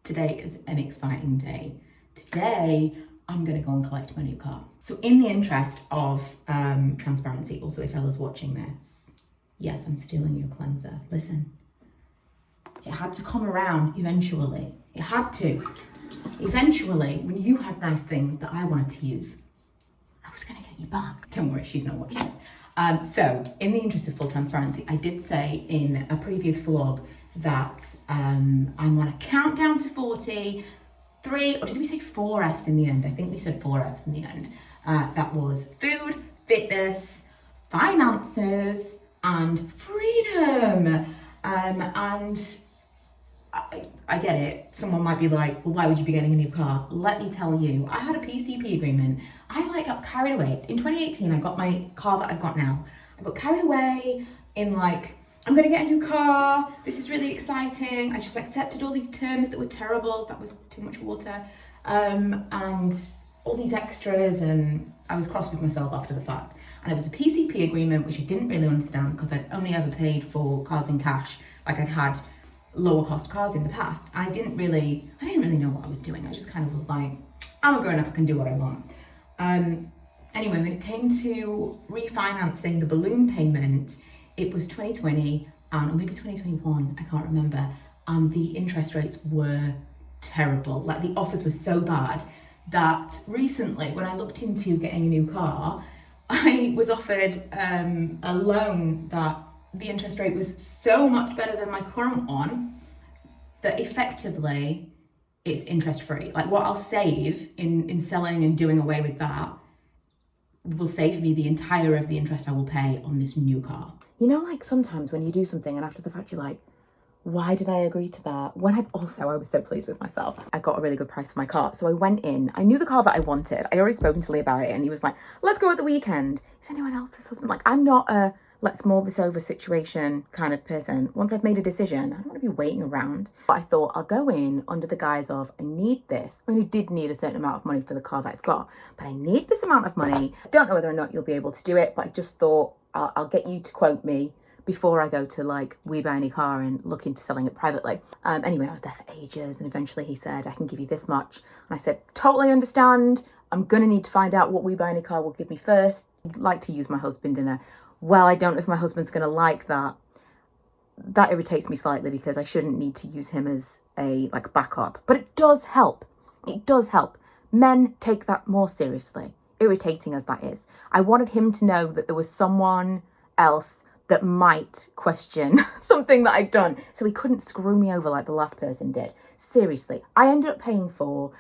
Today is an exciting day. Today, I'm gonna go and collect my new car. So in the interest of transparency, also if Ella's watching this, yes, I'm stealing your cleanser. Listen, it had to come around eventually. It had to. Eventually, when you had nice things that I wanted to use, I was gonna get you back. Don't worry, she's not watching this. So in the interest of full transparency, I did say in a previous vlog that I'm on a countdown to 40, 3, or did we say 4 F's in the end? I think we said 4 F's in the end. That was food, fitness, finances, and freedom. And I get it. Someone might be like, well, why would you be getting a new car? Let me tell you, I had a PCP agreement. I got carried away. In 2018, I got my car that I've got now. I got carried away in I'm gonna get a new car. This is really exciting. I just accepted all these terms that were terrible. That was too much water. And all these extras, and I was cross with myself after the fact. And it was a PCP agreement, which I didn't really understand because I'd only ever paid for cars in cash. I'd had lower cost cars in the past. I didn't really know what I was doing. I just kind of was like, I'm a grown up, I can do what I want. Anyway, when it came to refinancing the balloon payment, it was 2020 or maybe 2021, I can't remember. And the interest rates were terrible. The offers were so bad that recently when I looked into getting a new car, I was offered a loan that the interest rate was so much better than my current one that effectively it's interest free. What I'll save in selling and doing away with that will save me the entire of the interest I will pay on this new car. You know, sometimes when you do something and after the fact you're like, why did I agree to that? I was so pleased with myself. I got a really good price for my car. So I went in, I knew the car that I wanted. I'd already spoken to Lee about it and he was like, let's go at the weekend. Is anyone else's husband? I'm not a let's mull this over situation kind of person. Once I've made a decision, I don't want to be waiting around. But I thought I'll go in under the guise of, I need this. I did need a certain amount of money for the car that I've got, but I need this amount of money. I don't know whether or not you'll be able to do it, but I just thought I'll get you to quote me before I go to We Buy Any Car and look into selling it privately. Anyway, I was there for ages and eventually he said, I can give you this much. And I said, totally understand. I'm gonna need to find out what We Buy Any Car will give me first. I'd like to use my husband in a, well, I don't know if my husband's gonna like that. That irritates me slightly because I shouldn't need to use him as a backup, but it does help. It does help. Men take that more seriously, irritating as that is. I wanted him to know that there was someone else that might question something that I've done. So he couldn't screw me over like the last person did. Seriously, I ended up paying for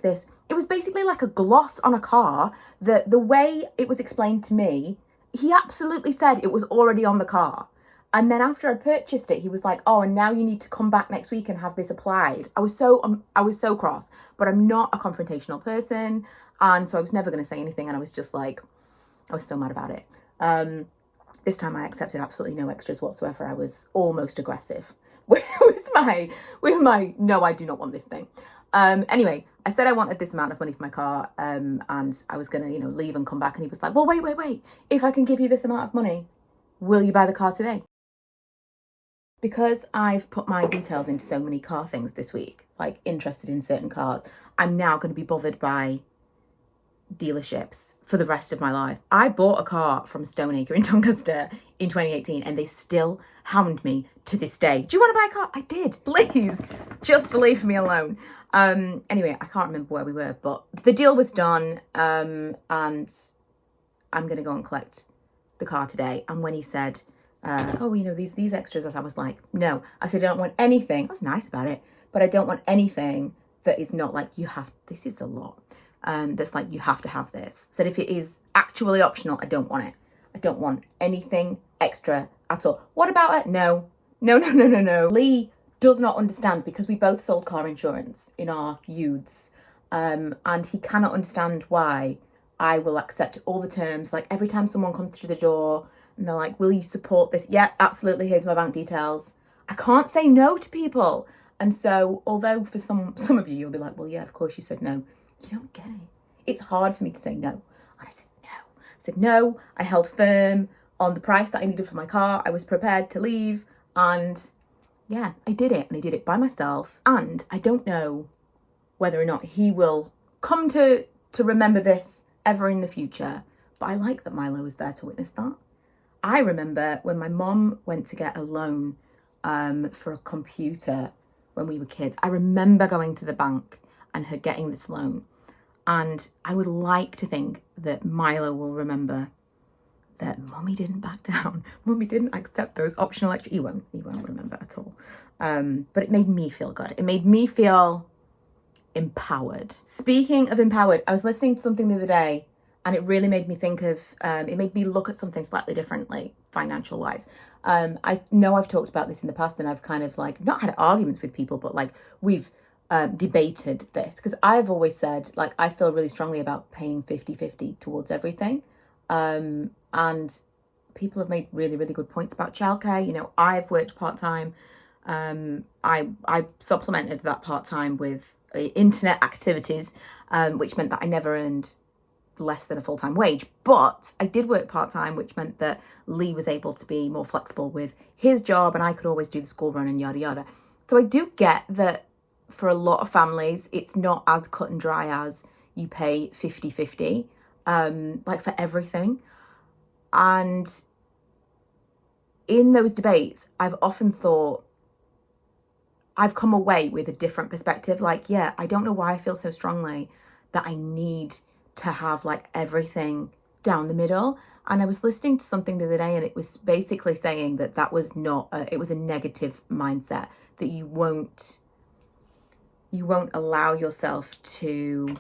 this. It was basically like a gloss on a car that the way it was explained to me, he absolutely said it was already on the car. And then after I purchased it, he was like, oh, and now you need to come back next week and have this applied. I was so cross, but I'm not a confrontational person. And so I was never going to say anything. And I was just I was so mad about it. This time I accepted absolutely no extras whatsoever. I was almost aggressive with my, no, I do not want this thing. Anyway, I said I wanted this amount of money for my car, and I was gonna, leave and come back. And he was like, well, wait. If I can give you this amount of money, will you buy the car today? Because I've put my details into so many car things this week, interested in certain cars, I'm now going to be bothered by dealerships for the rest of my life. I bought a car from Stoneacre in Doncaster in 2018 and they still hound me to this day. Do you want to buy a car? I did. Please, just leave me alone. Anyway, I can't remember where we were, but the deal was done, and I'm going to go and collect the car today. And when he said, these extras, I was like, no. I said, I don't want anything. I was nice about it, but I don't want anything that is not this is a lot. That's you have to have this. Said if it is actually optional, I don't want it. I don't want anything extra at all. What about it? No. Lee does not understand because we both sold car insurance in our youths. And he cannot understand why I will accept all the terms. Every time someone comes through the door and they're like, will you support this? Yeah, absolutely. Here's my bank details. I can't say no to people. And so although for some of you, you'll be like, well, yeah, of course you said no. You don't get it. It's hard for me to say no. And I said no. I said no. I held firm on the price that I needed for my car. I was prepared to leave. And yeah, I did it, and I did it by myself. And I don't know whether or not he will come to remember this ever in the future, but I like that Milo was there to witness that. I remember when my mom went to get a loan for a computer when we were kids. I remember going to the bank and her getting this loan. And I would like to think that Milo will remember that Mummy didn't back down. Mummy didn't accept those optional extra. He won't remember at all. But it made me feel good. It made me feel empowered. Speaking of empowered, I was listening to something the other day, and it really made me think of, it made me look at something slightly differently, financial wise. I know I've talked about this in the past, and I've kind of like, not had arguments with people, but like we've debated this, because I've always said, like, I feel really strongly about paying 50-50 towards everything. And people have made really, really good points about childcare. You know, I've worked part-time. I supplemented that part-time with internet activities, which meant that I never earned less than a full-time wage. But I did work part-time, which meant that Lee was able to be more flexible with his job, and I could always do the school run and yada yada. So I do get that for a lot of families, it's not as cut and dry as you pay 50-50, like for everything. And in those debates, I've often thought, I've come away with a different perspective. Like, yeah, I don't know why I feel so strongly that I need to have like everything down the middle. And I was listening to something the other day, and it was basically saying that that was not, it was a negative mindset, that you won't allow yourself to,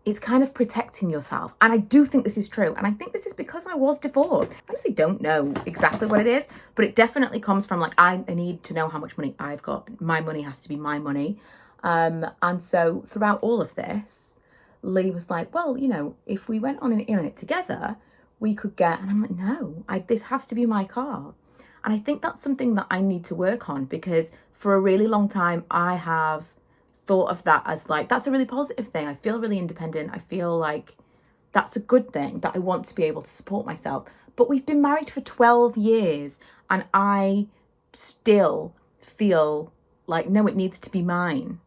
it's kind of protecting yourself. And I do think this is true. And I think this is because I was divorced. I honestly don't know exactly what it is, but it definitely comes from like, I need to know how much money I've got. My money has to be my money. And so throughout all of this, Lee was like, well, you know, if we went on in it together, we could get, and I'm like, no, this has to be my car. And I think that's something that I need to work on, because for a really long time, I have thought of that as like, that's a really positive thing. I feel really independent. I feel like that's a good thing, that I want to be able to support myself. But we've been married for 12 years and I still feel like, no, it needs to be mine.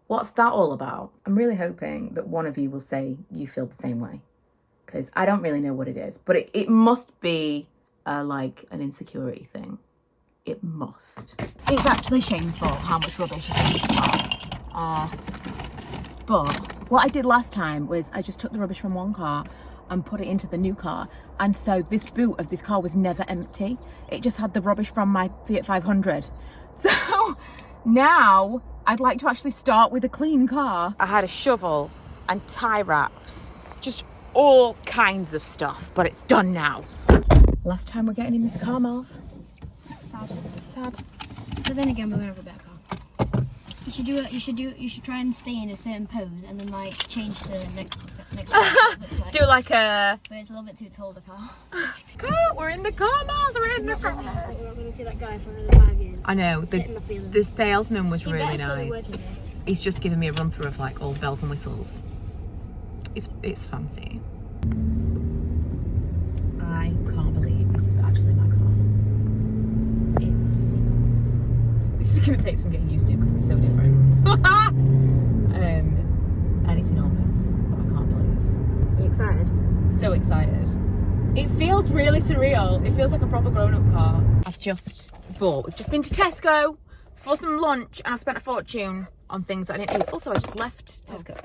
What's that all about? I'm really hoping that one of you will say you feel the same way, because I don't really know what it is, but it must be like an insecurity thing. It must. It's actually shameful how much rubbish is in this car. But what I did last time was I just took the rubbish from one car and put it into the new car. And so this boot of this car was never empty. It just had the rubbish from my Fiat 500. So now I'd like to actually start with a clean car. I had a shovel and tie wraps, just all kinds of stuff, but it's done now. Last time we're getting in this car, Miles. Sad. Sad. But then again, we're gonna have a better car. You should try and stay in a certain pose and then like change to the next like. Do like a... But it's a little bit too tall, the car. We're in the car, Miles. We're in the car. We're not gonna see that guy for another 5 years. I know. The salesman was really nice. He's just giving me a run through of like all bells and whistles. It's fancy. I can't believe this is actually my car. This is gonna take some getting used to because it's so different. And it's enormous, but I can't believe. Are you excited? So excited. It feels really surreal. It feels like a proper grown-up car. We've just been to Tesco for some lunch, and I've spent a fortune on things that I didn't need. Also, I just left Tesco.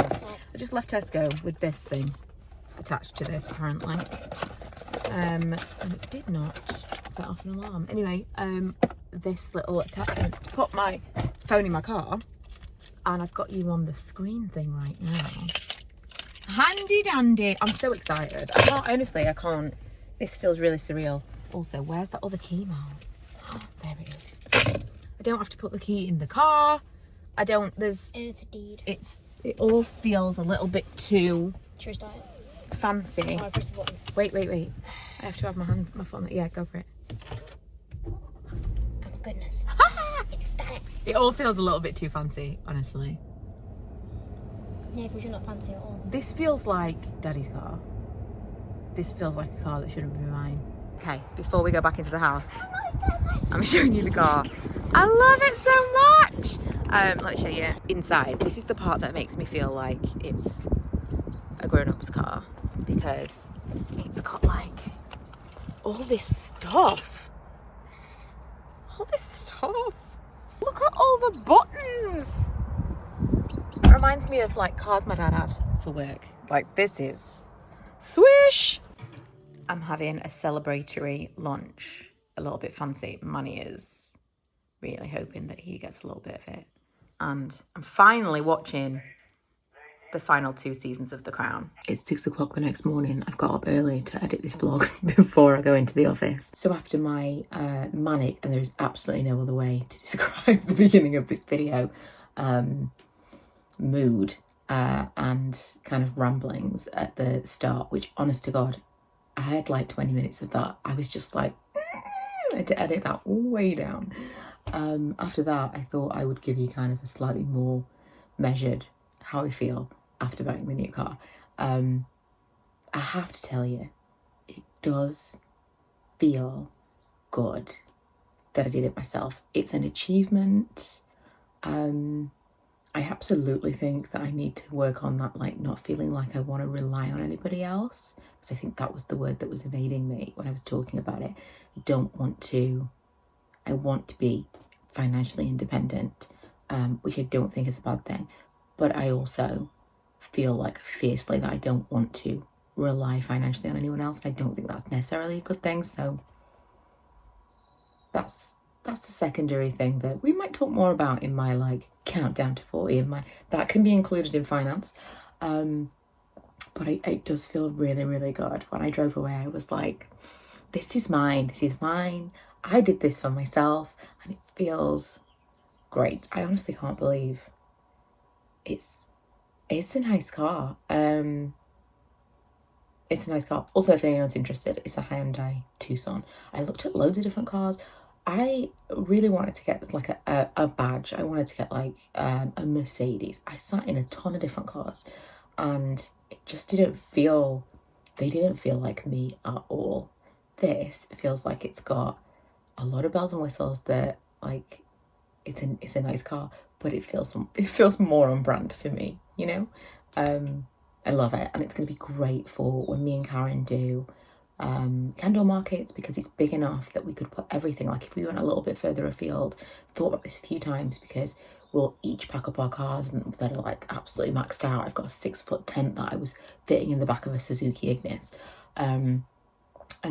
I just left Tesco with this thing attached to this, apparently. And it did not set off an alarm. Anyway, this little attachment to put my phone in my car, and I've got you on the screen thing right now. Handy dandy. I'm so excited. I can't. This feels really surreal. Also, where's that other key, Miles? Oh, there it is. I don't have to put the key in the car. There's Earth deed. It all feels a little bit too Sure, start it. fancy. Oh, I pressed the button. Wait. I have to have my phone. Yeah, go for it. Oh my goodness. It's done it. It all feels a little bit too fancy, honestly. Yeah, because you're not fancy at all. This feels like Daddy's car. This feels like a car that shouldn't be mine. Okay, before we go back into the house, I'm showing you the car. I love it so much. Let me show you inside. This is the part that makes me feel like it's a grown-up's car, because it's got like all this stuff. All this stuff. Look at all the buttons. It reminds me of like cars my dad had for work. Like, this is swish. I'm having a celebratory lunch, a little bit fancy. Manny is really hoping that he gets a little bit of it. And I'm finally watching the final 2 seasons of The Crown. It's 6 o'clock the next morning. I've got up early to edit this vlog before I go into the office. So after my manic, and there's absolutely no other way to describe the beginning of this video, mood and kind of ramblings at the start, which honest to God, I had like 20 minutes of that. I was just like, I had to edit that way down. After that, I thought I would give you kind of a slightly more measured how I feel after buying the new car. I have to tell you, it does feel good that I did it myself. It's an achievement. I absolutely think that I need to work on that, like not feeling like I want to rely on anybody else, because I think that was the word that was evading me when I was talking about it. I want to be financially independent, which I don't think is a bad thing, but I also feel like fiercely that I don't want to rely financially on anyone else, and I don't think that's necessarily a good thing. So that's a secondary thing that we might talk more about in my like countdown to 40, that can be included in finance. But it does feel really, really good. When I drove away, I was like, this is mine, I did this for myself, and it feels great. I honestly can't believe it's a nice car. It's a nice car. Also, if anyone's interested, it's a Hyundai Tucson. I looked at loads of different cars. I really wanted to get like a badge. I wanted to get like a Mercedes. I sat in a ton of different cars, and it just didn't feel like me at all. This feels like it's got a lot of bells and whistles, that like it's a nice car, but it feels more on brand for me, you know. I love it, and it's going to be great for when me and Karen do candle markets, because it's big enough that we could put everything. Like if we went a little bit further afield, I've thought about this a few times, because we'll each pack up our cars and that are like absolutely maxed out. I've got a 6-foot tent that I was fitting in the back of a Suzuki Ignis, and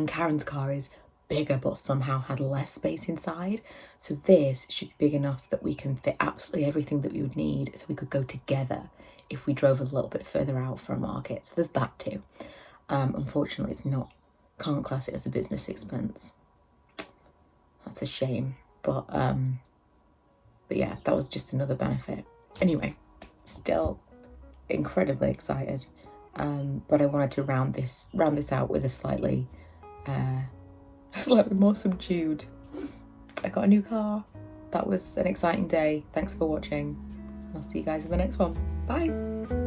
Karen's car is bigger but somehow had less space inside. So this should be big enough that we can fit absolutely everything that we would need, so we could go together if we drove a little bit further out for a market. So there's that too. Unfortunately, can't class it as a business expense. That's a shame, but yeah, that was just another benefit. Anyway, still incredibly excited, but I wanted to round this out with a slightly more subdued. I got a new car. That was an exciting day. Thanks for watching. I'll see you guys in the next one. Bye.